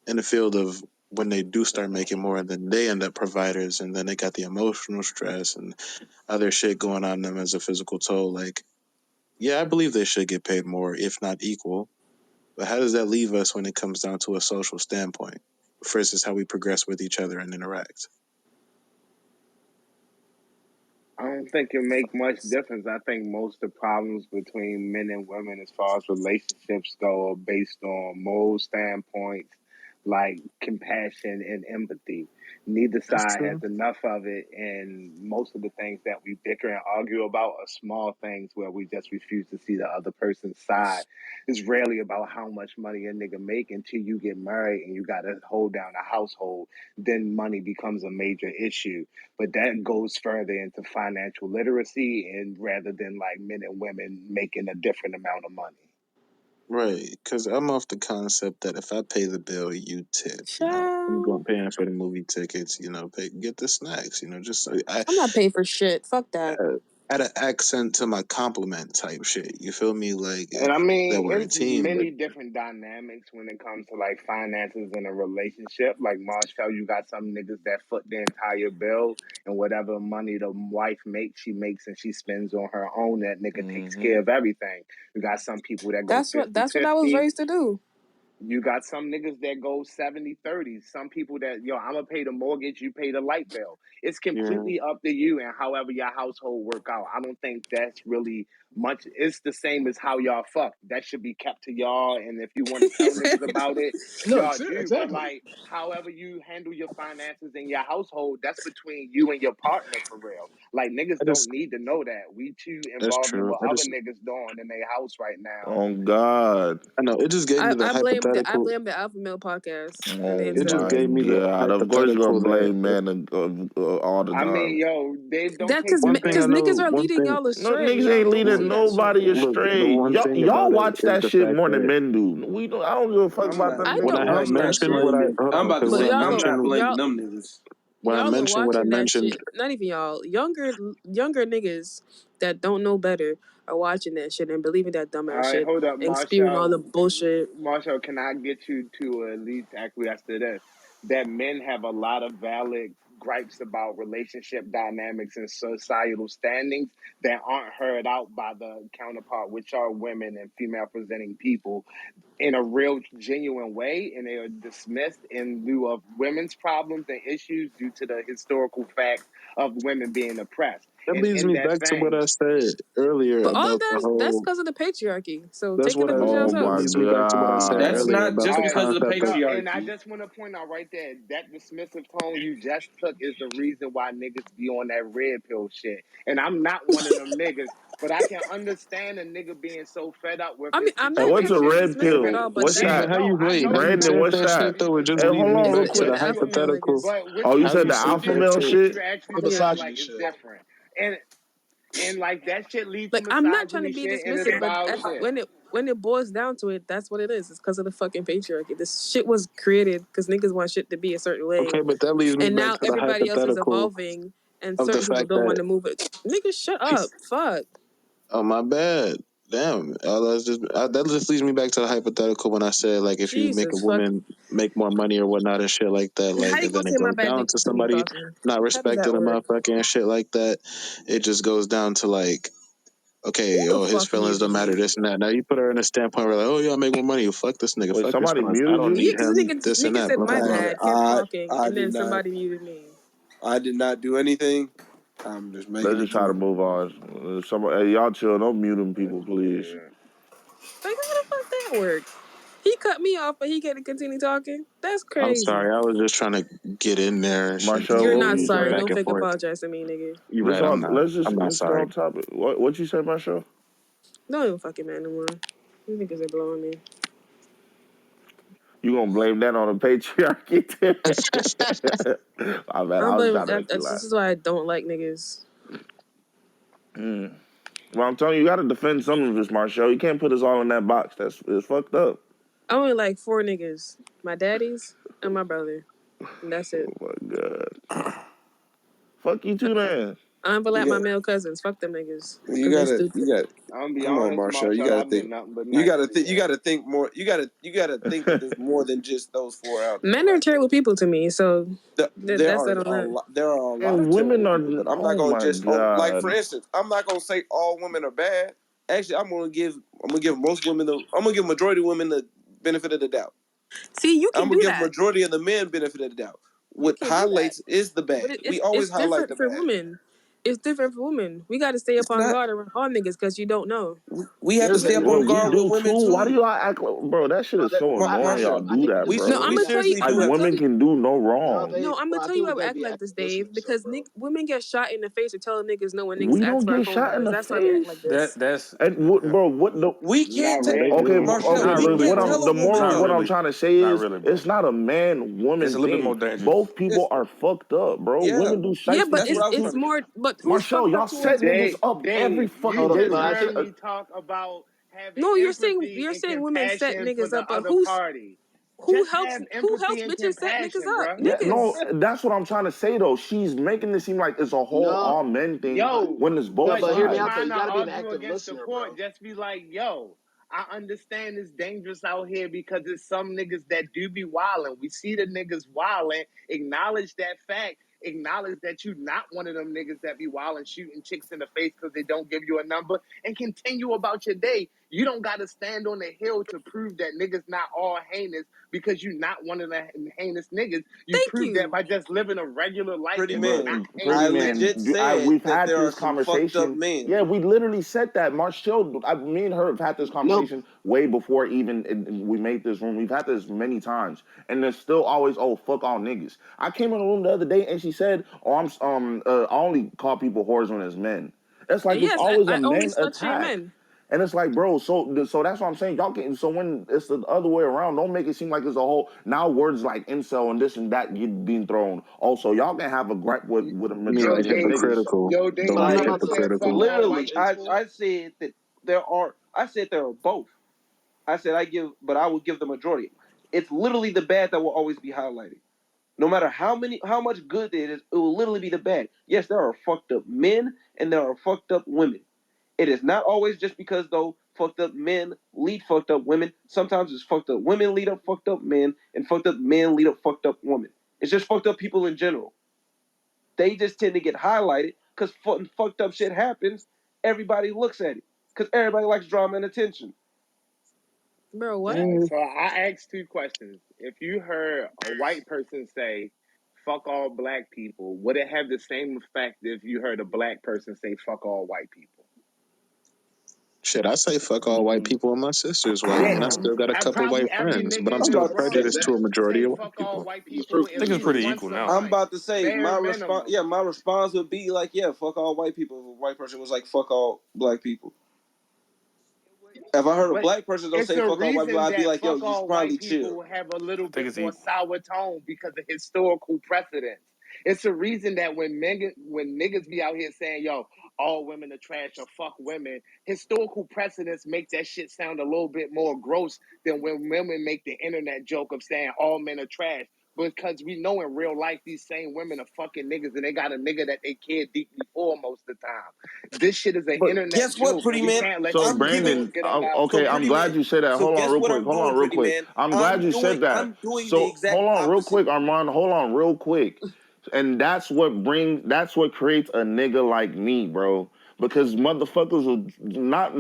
in the field of when they do start making more and then they end up providers and then they got the emotional stress and other shit going on them as a physical toll? Like, yeah, I believe they should get paid more, if not equal. But how does that leave us when it comes down to a social standpoint versus how we progress with each other and interact? I don't think it make much difference. I think most of the problems between men and women as far as relationships go are based on moral standpoints like compassion and empathy. Neither That's side has true. enough of it, and most of the things that we bicker and argue about are small things where we just refuse to see the other person's side. It's rarely about how much money a nigga make until you get married and you gotta hold down a household. Then money becomes a major issue, but that goes further into financial literacy and rather than like men and women making a different amount of money. Right, because I'm off the concept that if I pay the bill, you tip. You know, I'm Child. going paying for the movie tickets. You know, get the snacks. You know, just I'm not paid for shit. Fuck that. add an accent to my compliment type shit. You feel me? Like And I that mean, we're a it's team. But many different dynamics when it comes to like finances in a relationship. Like Marshall, you got some niggas that foot the entire bill, and whatever money the wife makes, she makes and she spends on her own. That nigga takes care of everything. You got some people that go That's what I was 50-50. raised to do. You got some niggas that go 70-30. Some people that, I'm going to pay the mortgage, you pay the light bill. It's yeah, completely up to you and however your household work out. I don't think that's really much. It's the same as how y'all fuck. That should be kept to y'all. And if you want to tell niggas about it, No, y'all do. But exactly. like, however you handle your finances in your household, that's between you and your partner for real. Like, niggas I just don't need to know that. We too that's involved in true. what other niggas doing in their house right now. Oh God. I know it just gave me the I hypothetical. blame the Alpha Male podcast and the Oh It just my incel. gave me the God. Of course you're hypothetical gonna that blame men all the I mean, time. yo, Dave, don't That's take because one this thing I niggas know, are one leading thing. y'all No, astray. niggas Y'all ain't don't Look, see leading that shit. nobody look, the astray. one thing Y'all about it watch is that the shit fact more than that men do. We don't. I don't give a fuck I'm about not. them I when I don't niggas. had watch I'm not that mentioned shit. what I blaming. hold I'm on, about to because But when say I y'all I'm are not mentioned blaming y'all them niggas. y'all are what I watching that mentioned, shit. Not even y'all. Younger niggas that don't know better are watching that shit and believing that All dumbass right, shit hold up, and spewing all Marshall. the bullshit. Marshall, can I get you to at least acquiesce to this? That men have a lot of valid gripes about relationship dynamics and societal standings that aren't heard out by the counterpart, which are women and female presenting people, in a real, genuine way, and they are dismissed in lieu of women's problems and issues due to the historical facts of women being oppressed. that And leads in me that back to what vein, I said earlier But all about the that's whole. because of the patriarchy. So That's take it what I. up with Oh That my yourselves. leads me back to what I said That's God. earlier not about just all the right. because of the concept of. No, and I patriarchy. just want to point out right there that dismissive tone you just took is the reason why niggas be on that red pill shit. And I'm not one of them niggas, but I can understand a nigga being so fed up with I mean, his I'm Hey, not trying what's to a be situation red dismissive at because pill? all, but What's See, that but that? I know how you you Brandon, said what's that dismissive. shit that? though? It just Hey, leads hold me on it's real back to the quick. the alpha male hypothetical niggas. But Oh, you how said you the said alpha what you that male shit. shit? The actually Yeah. mean like misogyny is shit. different. And like that shit leads to Like I'm not trying to misogyny be shit and it's dismissive, but foul shit. when it boils down to it, that's what it is. It's because of the fucking patriarchy. This shit was created because niggas want shit to be a certain way, Okay, but that leads me and back now to the everybody else is hypothetical evolving, and of the certain people fact don't want that. to move it. Niggas, shut up. Fuck. Oh my bad. Damn. That just leads me back to the hypothetical when I said like if you make a Jesus fuck. woman make more money or whatnot and shit like that, How like you and gonna then it say my goes bad down dick to continue somebody talking? not How does respecting that a work? motherfucker and shit like that, it just goes down to like, Who okay, the oh his fuck feelings don't muted matter, me? this and that. Now you put her in a standpoint where like, oh yeah, I make more money, you fuck this nigga, Wait, fuck his somebody feelings. I muted don't you? need Yeah, because him, this and nigga that, said blah blah my blah. bad, kept talking, I and did then not. somebody muted me. I did not do anything. I'm just Let's making a just try to joke. move on. Hey, y'all chill. Don't mute them people, please. Like how the fuck that work? He cut me off, but he get to continue talking. That's I'm crazy. sorry, I was just trying to get in there and shit, Marshall, You're what were not you go sorry. saying? back Don't and fake forth. apologize to me, nigga. You're right, I'm not. I'm not Let's stay sorry. on topic. What you say, Marshall? Don't even fucking man no more. You niggas are blowing me. You gonna blame that on the patriarchy? I bet I was trying to make you This laugh. is why I don't like niggas. Well, I'm telling you, you got to defend some of this, Marshall. You can't put us all in that box. It's fucked up. I only like 4 niggas: my daddies and my brother, and that's it. Oh my god. Fuck you too, then. I don't You like my got, male cousins. Fuck them niggas. you 'Cause they gotta, stupid. you got. I'm gonna be Come on, honest, Marshall. You Marshall. gotta I've been think. nothing but You nice gotta to think. You you. gotta think more. You gotta think that there's more than just those 4 out there. Men are Like terrible people to me, so there that's are that on that. there are a lot And of women terrible are. people, but I'm not Oh gonna my just like for god. instance, I'm not gonna say all women are bad. Actually, I'm gonna give most women I'm gonna give majority of women the benefit of the doubt. See, you I'm can gonna do give that. majority of the men benefit of the doubt. You What can do that. highlights is the But bad. We always it's highlight the different for bad. women. It's different for women. We got to stay up It's on not. guard around all niggas because you don't know. We have to Here's stay up here's Well, on the we guard deal. with do women too. Why do too. y'all act like, bro? That shit is so annoying. Marshall, Y'all I do think the that, we No, bro. I'm we gonna tell you. seriously Like do I'm gonna have to. tell women you. can do no no, wrong. they. No, I'm Bro, gonna I tell think you we why we gotta act be like this, active Dave. listeners, though, Because bro. women get shot in the face for telling niggas no when niggas We ask don't for our get phone shot in numbers. the That's why we act face. like this. That's And bro, what the? We Not can't No, tell they Okay, do. Marshall. okay. not We But really, what can't bro. tell I'm a the woman moral of Not no. what I'm really. trying to say Not is really, bro. it's not a man It's woman a little bit more thing. dangerous. Both people It's, are fucked up, bro. yeah, Women do Yeah, shiesty but that's what shit I was it's trying too. to get. more. But who's Marshall, fucked y'all up towards set niggas men? up every Dave, you fucking Hold up, day. just but I There's heard think me talk about having No, empathy you're and saying women set compassion for niggas the up. But other party. Just have who empathy helps and bitches set niggas compassion, up? bruh. yeah, no, Niggas. that's what I'm trying to say though. She's making it seem like it's a whole no, all men thing Yo, when it's both but but you hear me out sides. though. trying You to gotta be an argue active against the listener, bro. point. Just be like, yo, I understand it's dangerous out here because there's some niggas that do be wilding. We see the niggas wilding. Acknowledge that fact. Acknowledge that you not one of them niggas that be wilding, shooting chicks in the face because they don't give you a number, and continue about your day. You don't got to stand on the hill to prove that niggas not all heinous because you not one of the heinous niggas. You Thank prove that you. by just living a regular life Pretty and being man. not Pretty I heinous. legit man, said we've that had there are this some fucked up conversation. men. Yeah, we literally said that. Marshall, me and her have had this No, conversation way before even we made this room. We've had this many times, and there's still always, oh, fuck all niggas. I came in the room the other day and she said, oh, I only call people whores when it's men. It's like it's Yes, always a I only men slut shame attack. men. And it's like, bro, so that's what I'm saying. Y'all can, so when it's the other way around, don't make it seem like it's a whole now words like incel and this and that get being thrown. Also, y'all can have a gripe with a You mean Yo, like majority of Dave. niggas. hypocritical? Yo, Don't Dave, but I'm be not when about you to. said fuck hypocritical. all Literally, white people, I said that I said there are both. I said but I would give the majority. It's literally the bad that will always be highlighted. No matter how much good there is, it will literally be the bad. Yes, there are fucked up men and there are fucked up women. It is not always just because though fucked up men lead fucked up women. Sometimes it's fucked up women lead up fucked up men, and fucked up men lead up fucked up women. It's just fucked up people in general. They just tend to get highlighted because fucked up shit happens. Everybody looks at it because everybody likes drama and attention. Bro, all what? right, so I asked two questions. If you heard a white person say fuck all black people, would it have the same effect if you heard a black person say fuck all white people? Shit, I say fuck all white people and my sister's white, Yeah, and I still got a couple probably white every friends, but nigga I'm in I'm still this about to say. room prejudiced to a would majority say of white fuck all people. white It's people proof I at think it's least pretty once equal a now. I'm month. about to say Bare my response. minimum. Yeah, my response would be like, yeah, fuck all white people. If a white person was like, fuck all black people. If I heard a But black person don't it's say a fuck all white people, reason I'd be that like, yo, fuck you should all white probably chill. people have a little I think bit it's more equal. sour tone because of historical precedents. It's a reason that when niggas be out here saying, yo, all women are trash or fuck women, historical precedents make that shit sound a little bit more gross than when women make the internet joke of saying all men are trash. Because we know in real life these same women are fucking niggas and they got a nigga that they care deeply for most of the time. This shit is an But internet Guess what, joke, and pretty we man? can't let so these I'm giving. loopholes Brandon, get allowed So okay, through. I'm pretty glad man. you said that. So Hold on guess real what quick. I'm doing, pretty man? I'm glad you said that. I'm doing the So exact hold on real opposite. quick, Armand. Hold on real quick. And that's what creates a nigga like me, bro. Because motherfuckers will not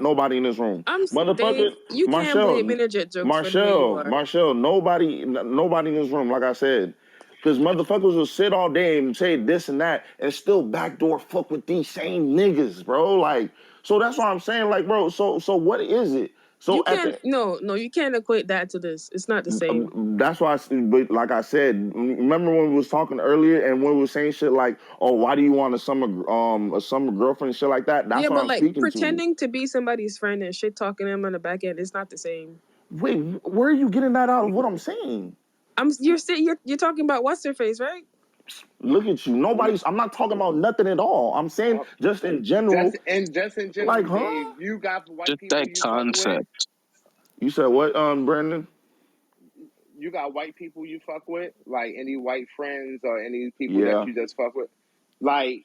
nobody in this room. I'm Dave. Motherfucker, You can't blame internet jokes for the way you are. nobody in this room, like I said. Because motherfuckers will sit all day and say this and that and still backdoor fuck with these same niggas, bro. Like, so that's what I'm saying. Like, bro, so what is it? You So at can't. the No, you can't equate that to this. It's not the same. that's why, but like I said, remember when we was talking earlier and when we were saying shit like, "Oh, why do you want a summer girlfriend and shit like that?" That's Yeah, what but I'm like speaking to. pretending to be somebody's friend and shit talking them on the back end, it's not the same. Wait, where are you getting that out of what I'm saying? You're talking about what's her face, right? Look at you. I'm not talking about nothing at all. I'm saying just in general. Just in Like, general, Dave, huh? you got white Just people that you fuck with. concept. You said what, Brandon? You got white people you fuck with, like any white friends or any people that Yeah. you just fuck with. Like,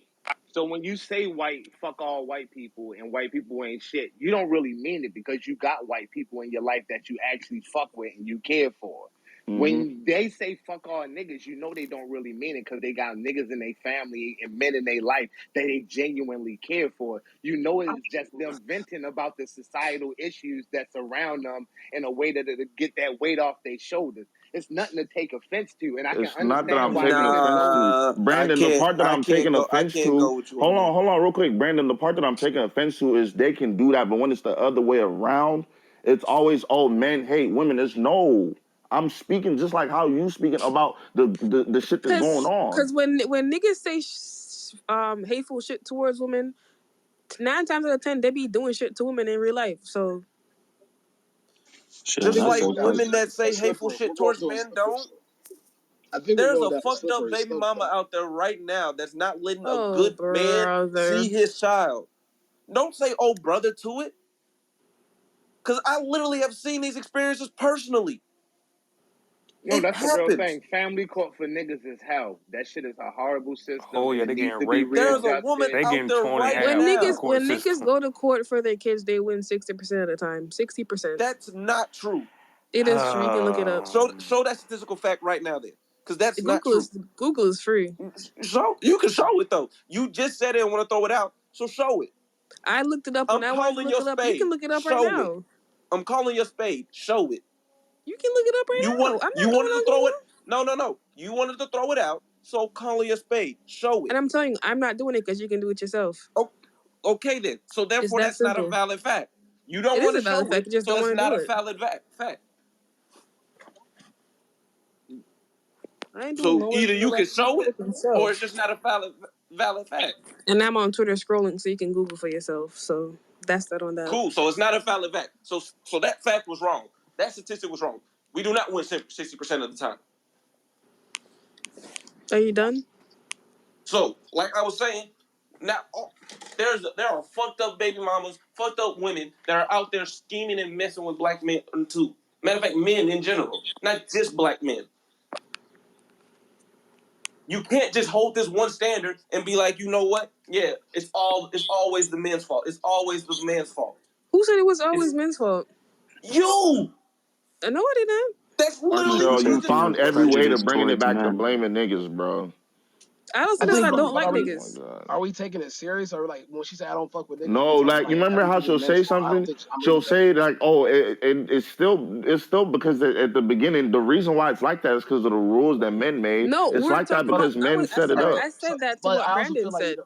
so when you say white, fuck all white people and white people ain't shit, you don't really mean it because you got white people in your life that you actually fuck with and you care for. When they say fuck all niggas, you know they don't really mean it because they got niggas in their family and men in their life that they genuinely care for. You know it's just them venting about the societal issues that surround them in a way that it'll get that weight off their shoulders. It's nothing to take offense to, and I can It's not that understand I'm why taking niggas offense know. to. Brandon, the part that I I'm can't taking go. I offense can't to. go with you on that. Hold on, real quick, Brandon. The part that I'm taking offense to is they can do that, but when it's the other way around, it's always, oh, men hate women. It's no. I'm speaking just like how you speaking about the shit that's going on. Because when niggas say hateful shit towards women, 9 times out of 10 they be doing shit to women in real life. So Shit, Just I that's think like we're so down women that a say hateful slippery. shit We're going towards through a men slippery don't. slope. I think we're There's going a down a fucked up slippery baby slope, mama though. out there right now that's not letting a oh good man brother, see his child. Don't say "oh brother" to it, because I literally have seen these experiences personally. No, It that's the real happens. thing. Family court for niggas is hell. That shit is a horrible system, Oh and yeah, it they needs getting to be raped and There's a woman readjusted. they out getting there torn in right half in the now. court when niggas system. go to court for their kids, they win 60% of the time. 60%. That's not true. It is true. You can look it up. Show that statistical fact right now, then, because that's not true. Google is free. Show you can show it though. You just said it and want to throw it out, so show it. I looked it up when I'm I wanted to calling look your it up. You can spade. look it up right Show it. now. I'm calling your spade. Show it. You can look it up right now. I'm You not going wanted to on throw it. Google. No. You wanted to throw it out. So calling your spade. Show it. And I'm telling you, I'm not doing it because you can do it yourself. Oh, okay then. So It's therefore, that that's not a simple. valid fact. You don't It is want a to valid show fact. it, You just so don't it's want to not do a it. valid fact. I ain't doing So no either you can show it, or it's myself. just not a valid fact. And I'm on Twitter scrolling, so you can Google for yourself. So that's that on that. Cool. So it's not a valid fact. So that fact was wrong. That statistic was wrong. We do not win 60% of the time. Are you done? So, like I was saying, now there are fucked up baby mamas, fucked up women that are out there scheming and messing with black men too. Matter of fact, men in general, not just black men. You can't just hold this one standard and be like, you know what? Yeah, it's always the men's fault. It's always the man's fault. Who said it was always men's fault? You. No, I didn't. That's literally Marcel, what you you just found said. every way to prejudice bringing it towards back to men. blaming niggas, bro. I don't I say that I think, don't but like are we Oh niggas. my god. are we taking it serious, or like when she said I don't fuck with niggas, are we No, talking like you like remember how everything is she'll men's say fault? I don't something? think I'm She'll believe that. say like, "Oh, it's still because at the beginning, the reason why it's like that is because of the rules that men made. No, It's we're like that talking But about. because men set it right, up." I so said that to but what I also Brandon feel like said.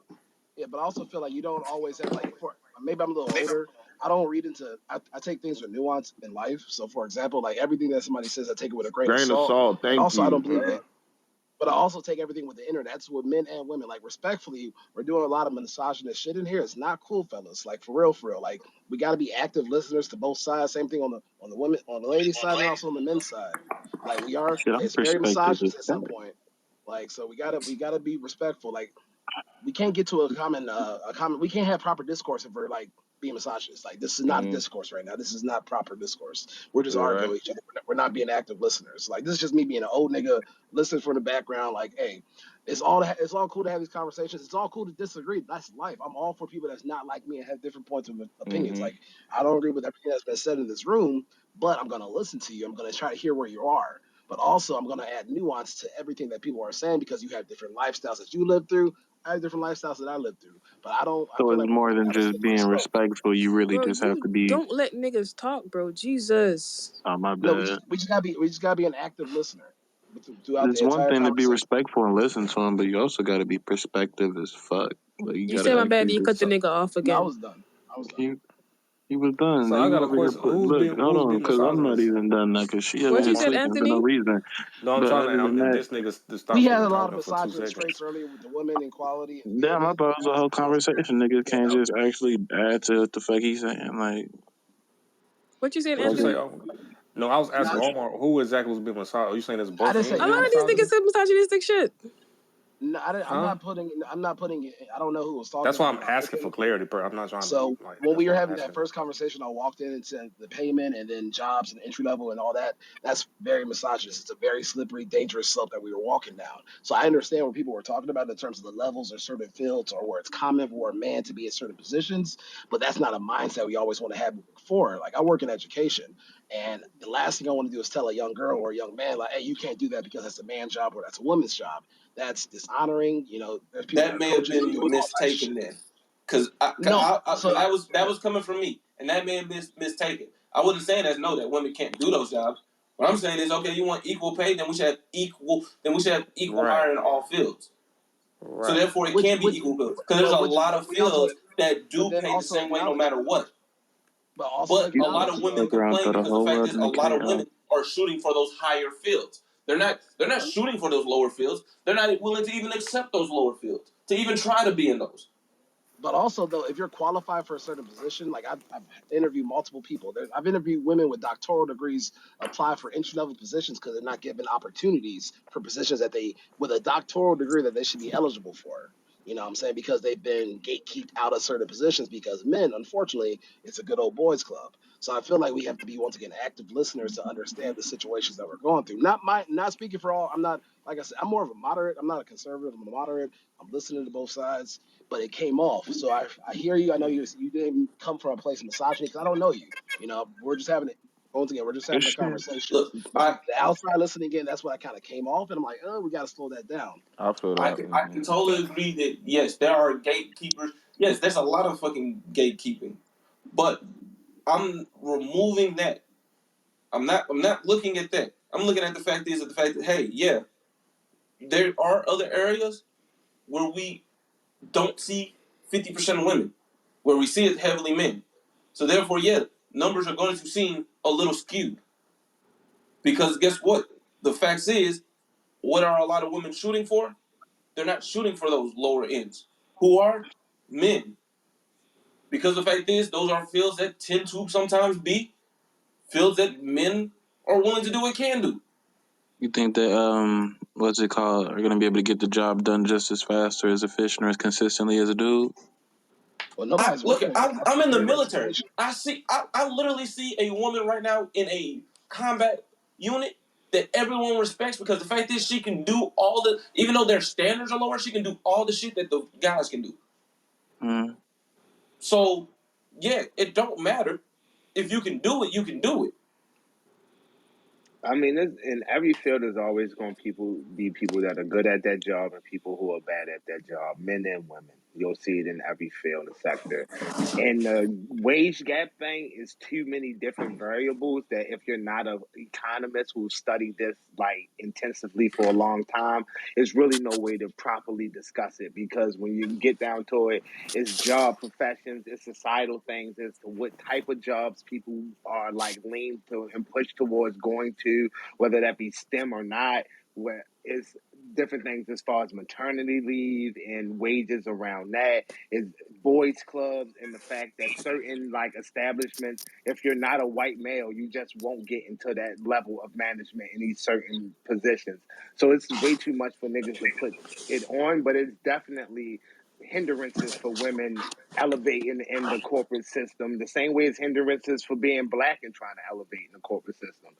but I also feel like you don't always have like for maybe I'm a little older. I don't read into I take things with nuance in life. So for example, like everything that somebody says, I take it with a grain of Grain of salt. salt. But Thank also I you, don't believe bro. that. But I also take everything with the internet. That's with men and women. Like respectfully, we're doing a lot of misogynist shit in here. It's not cool, fellas. Like for real. Like we got to be active listeners to both sides. Same thing on the women, on the ladies' side, and also on the men's side. Like we are, Shit, I'm it's very perspective is misogynist at some that. point. Like so, we gotta be respectful. Like we can't get to a common. We can't have proper discourse if we're like being misogynist. Like this is not a discourse right now. This is not proper discourse. We're just You're arguing right. with each other. We're not being active listeners. Like this is just me being an old nigga listening from the background. Like, hey, it's all cool to have these conversations. It's all cool to disagree. That's life. I'm all for people that's not like me and have different points of opinions. Like I don't agree with everything that's been said in this room, but I'm gonna listen to you. I'm gonna try to hear where you are. But also, I'm going to add nuance to everything that people are saying because you have different lifestyles that you live through. I have different lifestyles that I live through, but I don't. I So feel it's like we more than got a just slippery being slope. respectful. You really Bro, just have to you be. don't let niggas talk, bro. Jesus. Oh my No, bad. we just gotta be an active listener throughout the It's one entire thing to be conversation. respectful and listen to him, but you also got to be perspective as fuck. Like you You got to said my bad. actually You cut the decide. nigga off No, I again. was done. I was done. He was done. So Then I you got a over here question. put look. Hold Who's on, been because I'm not misogynist? even done that. Because she over What here you said, speaking for no Anthony? reason. No, I'm But trying other to. than And that, this nigga just We stopped had fucking a lot talking of for 2 misogynist traits seconds. earlier with the women and quality and damn, I family. thought it was a whole That was great. conversation. Niggas Yeah, can't that was just great. actually add to what the fuck he's saying. Like, What you said, What you say? Anthony? Oh, No, I was asking Not, Omar who exactly was being massaged. Are you saying it's I both didn't ends say A being lot of these niggas misogyny? said misogynistic shit. no, I'm Huh? not putting. I'm not putting it. I don't know who was talking. That's why I'm I'm not asking looking. for clarity, bro. I'm not trying to So like. when That's we were why I'm having that asking. first conversation, I walked in and said the payment and then jobs and entry level and all that. That's very misogynist. It's a very slippery, dangerous slope that we were walking down. So I understand what people were talking about in terms of the levels or certain fields or where it's common for a man to be in certain positions, but that's not a mindset we always want to have moving forward. Like I work in education, and the last thing I want to do is tell a young girl or a young man like, "Hey, you can't do that because that's a man's job or that's a woman's job." That's dishonoring. You know, there's people that That are may have coaches and been doing all types of mistaken shit. then, because No, so that was coming from me, and that may have been mistaken. I wasn't saying that women can't do those jobs. What I'm saying is, okay, you want equal pay, then we should have equal Right. hire in all fields. So Right. therefore, it which can be which equal fields because there's but a which lot but of we also fields that but do then pay the also same way no matter what. But a lot of acknowledge women though. Fuck around, complain throw the because the whole fact world is in a the lot of chaos. women are shooting for those higher fields. They're not shooting for those lower fields. They're not willing to even accept those lower fields to even try to be in those. But also though, if you're qualified for a certain position, like I've interviewed multiple people. I've interviewed women with doctoral degrees apply for entry level positions because they're not given opportunities for positions that they with a doctoral degree that they should be eligible for. You know what I'm saying? Because they've been gatekeeped out of certain positions because men, unfortunately, it's a good old boys club. So I feel like we have to be once again active listeners to understand the situations that we're going through. Not speaking for all. I'm not like I said. I'm more of a moderate. I'm not a conservative. I'm a moderate. I'm listening to both sides, but it came off. So I hear you. I know you didn't come from a place of misogyny because I don't know you. You know, we're just having it. Once again, we're just having a conversation. Look, But the outside listening in, that's what I kind of came off, and I'm like, oh, we got to slow that down. I feel that. I can totally agree that yes, there are gatekeepers. Yes, there's a lot of fucking gatekeeping, but I'm removing that. I'm not looking at that. I'm looking at the fact that hey, yeah, there are other areas where we don't see 50% of women, where we see it heavily men. So therefore, yeah, numbers are going to seem a little skewed because guess what? The fact is, what are a lot of women shooting for? They're not shooting for those lower ends. Who are men? Because the fact is, those are fields that tend to sometimes be fields that men are willing to do and can do. You think that what's it called, are gonna be able to get the job done just as fast or as efficient or as consistently as a dude? Well, nobody's working in a I'm in the competitive military. situation. I literally see a woman right now in a combat unit that everyone respects because the fact is she can do all the, even though their standards are lower, she can do all the shit that the guys can do. Mm. So, yeah, it don't matter. If you can do it, you can do it. I mean, in every field, there's always going to be people that are good at that job and people who are bad at that job, men and women. You'll see it in every field and sector. And the wage gap thing is too many different variables that if you're not an economist who studied this like intensively for a long time, there's really no way to properly discuss it because when you get down to it, it's job professions, it's societal things as to what type of jobs people are like leaned to and pushed towards going to, whether that be STEM or not, where it's different things as far as maternity leave and wages around that, is boys clubs and the fact that certain like establishments, if you're not a white male, you just won't get into that level of management in these certain positions. So it's way too much for niggas to put it on, but it's definitely hindrances for women elevating in the corporate system the same way as hindrances for being black and trying to elevate in the corporate system.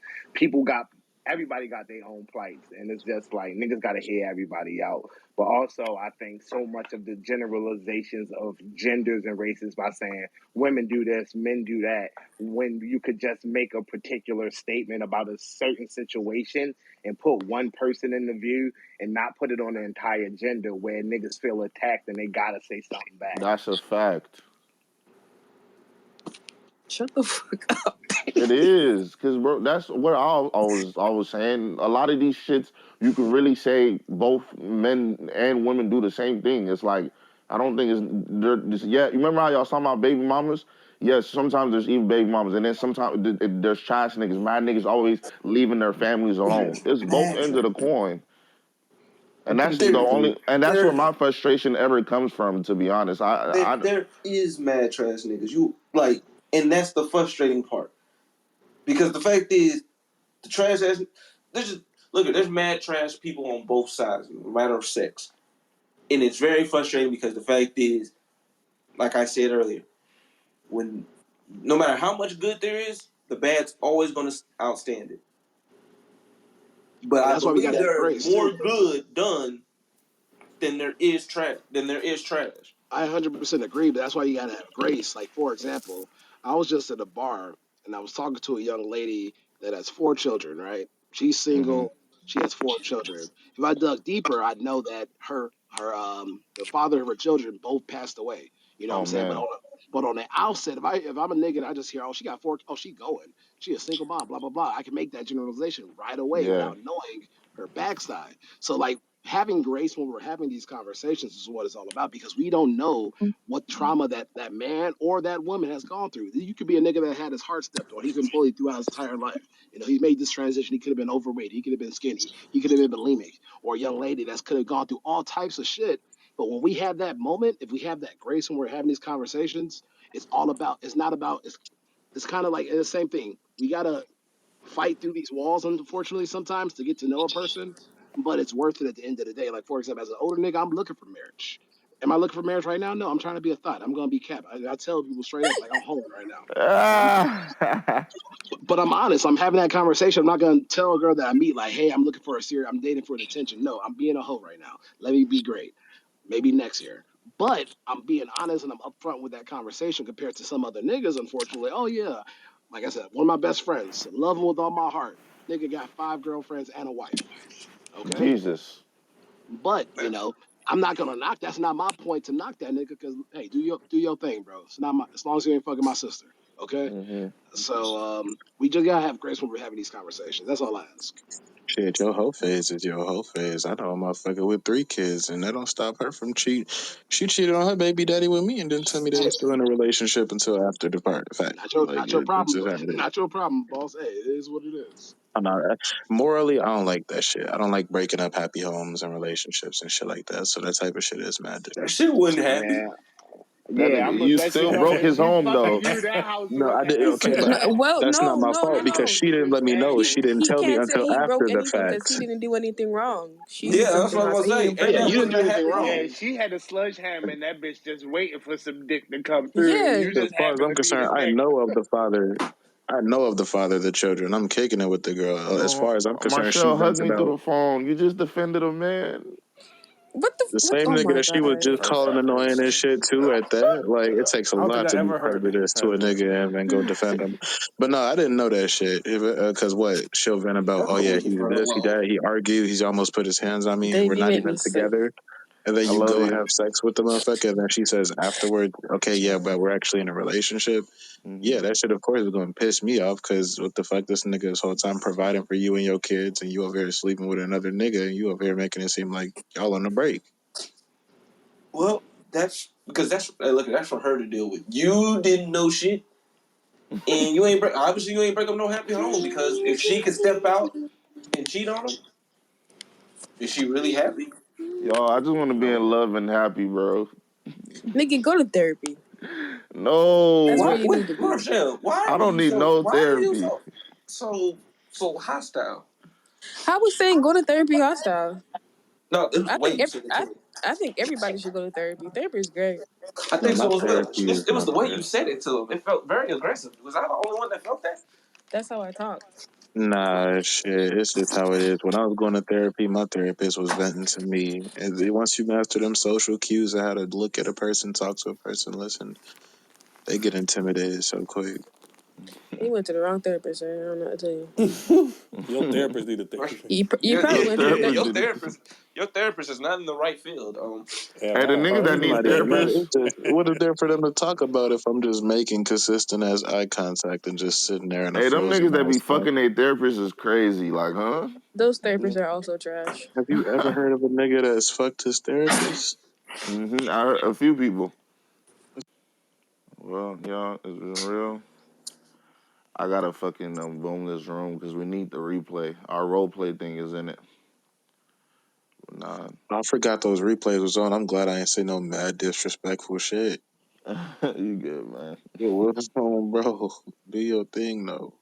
Everybody got their own plights, and it's just like niggas got to hear everybody out. But also, I think so much of the generalizations of genders and races by saying women do this, men do that, when you could just make a particular statement about a certain situation and put one person in the view and not put it on the entire gender where niggas feel attacked and they gotta say something back. That's a fact. Shut the fuck up. It is, cause bro, that's what I was saying. A lot of these shits, you can really say both men and women do the same thing. It's like I don't think yeah. You remember how y'all talking about baby mamas? Yes, sometimes there's even baby mamas, and then sometimes there's trash niggas. Mad niggas always leaving their families alone. It's both ends of the coin, and that's the only, and that's where There, my frustration ever comes from. To be honest, there is mad trash niggas. You like, and that's the frustrating part. Because the fact is, the trash ass. There's mad trash people on both sides, no matter of sex, and it's very frustrating because the fact is, like I said earlier, when no matter how much good there is, the bad's always going to outstand it. But And I that's why we believe gotta have there is grace more too. good done than there is trash. I 100% agree, but that's why you gotta have grace. Like for example, I was just at a bar and I was talking to a young lady that has 4 children. Right? She's Hmm. single. She has 4 children. If I dug deeper, I'd know that the father of her children both passed away. You know what Oh I'm saying? man. But on the outset, if I'm a nigga and I just hear, oh, she got 4, oh, she going, she a single mom, blah blah blah, I can make that generalization right away Yeah. without knowing her backside. So like having grace when we're having these conversations is what it's all about because we don't know what trauma that man or that woman has gone through. You could be a nigga that had his heart stepped on. He's been bullied throughout his entire life. You know, he made this transition. He could have been overweight. He could have been skinny. He could have been bulimic. Or a young lady that's could have gone through all types of shit. But when we have that moment, if we have that grace when we're having these conversations, it's all about. It's not about. It's kind of like the same thing. We gotta fight through these walls, unfortunately, sometimes to get to know a person, but it's worth it at the end of the day. Like, for example, as an older nigga, I'm looking for marriage. Am I looking for marriage right now? No, I'm trying to be a thought. I'm going to be capped. I tell people straight up, like, I'm holding right now. But Ah. but I'm honest. I'm having that conversation. I'm not going to tell a girl that I meet, like, hey, I'm looking for a serious, I'm dating for the attention. No, I'm being a hoe right now. Let me be great. Maybe next year. But I'm being honest and I'm upfront with that conversation compared to some other niggas, unfortunately. Oh, yeah. Like I said, one of my best friends, love him with all my heart. Nigga got 5 girlfriends and a wife. Okay? Jesus. But, I'm not gonna knock. That's not my point to knock that nigga. Because hey, do your thing, bro. It's not my. As long as you ain't fucking my sister, okay. Hmm. So we just gotta have grace when we're having these conversations. That's all I ask. Shit, your whole phase is your whole phase. I know a motherfucker with 3 kids, and that don't stop her from cheat. She cheated on her baby daddy with me, and didn't tell me they Hey, were still in a relationship until after the fact. not your Like not your it's problem. just how it is. Not your problem, boss. Hey, it is what it is. I'm not morally. I don't like that shit. I don't like breaking up happy homes and relationships and shit like that. So that type of shit is mad That shit wasn't disrespectful. happy. Yeah, That yeah. I'm nigga, gonna you let you still know broke if his she home fucking though. you, that house No, was I did. Okay, happy. but Well, that's not no, my no, no, fault because no. she didn't let me know. He She didn't he tell me can't say until he broke after the anything because he fact. didn't do anything wrong. She Yeah, broke that's the what I house, was so he gonna say. didn't break Ain't Yeah, it. that you didn't wasn't do a anything happy wrong. Yeah, home? she had a sledgehammer and that bitch just waiting for some dick to come through, and Yeah, you As just far as happened I'm to be the concerned, I nigga. know of the father. I know of the father of the children. I'm kicking it with the girl. As No, far as I'm concerned, she Marshall, hug vents me through about the phone. You just defended a man. the what? same Oh nigga my that she was god. just I'm calling sorry. annoying and shit too. At that, like, it takes a I don't think lot I to be ever heard prejudiced to a nigga and then go defend him. But no, I didn't know that shit. Because what she'll vent about? Oh yeah, he's this, he that, he argued, he's almost put his hands on me. We're Dave, you not make even me sick. together. And then I you love go you. have sex with the motherfucker, and then she says afterward, okay, yeah, but we're actually in a relationship. Hmm. Yeah, that shit, of course, is going to piss me off because what the fuck, this nigga this whole time providing for you and your kids, and you over here sleeping with another nigga, and you over here making it seem like y'all on a break. Well, that's because that's for her to deal with. You didn't know shit, and obviously you ain't break up no happy home because if she could step out and cheat on him, is she really happy? Y'all, I just want to be in No. love and happy, bro. Nigga, go to therapy. That's where No, Why? you What, need to be. Marcel? Why I are don't you need so? no Why are you therapy. so hostile? I was saying go to therapy hostile. No, it was the I way think you said it to me. I think everybody should go to therapy. Therapy is great. I No, think my so as well. therapy is It was my the way you therapy. said it to him. It felt very aggressive. Was I the only one that felt that? That's how I talk. Nah, shit, it's just how it is. When I was going to therapy, my therapist was venting to me. And once you master them social cues of how to look at a person, talk to a person, listen, they get intimidated so quick. You went to the wrong therapist, sir. I don't know what to tell you. Your therapist need a therapist. You Yeah, probably Your went to the therapist your did it. therapist is not in the right field. At Hey, the all. niggas Oh, that it's need not even that. therapists. It's just what is there for them to talk about if I'm just making consistent as eye contact and just sitting there in a Hey, them frozen niggas that be ass spot? fucking their therapists is crazy. Like, huh? those therapists are also trash. Have you ever heard of a nigga that's fucked his therapist? I heard a few people. Well, y'all, it's been real. I gotta fucking boom this room because we need the replay. Our role play thing is in it. Nah, I forgot those replays was on. I'm glad I ain't say no mad disrespectful shit. you good, man. Yo, what's on, bro? Do your thing though.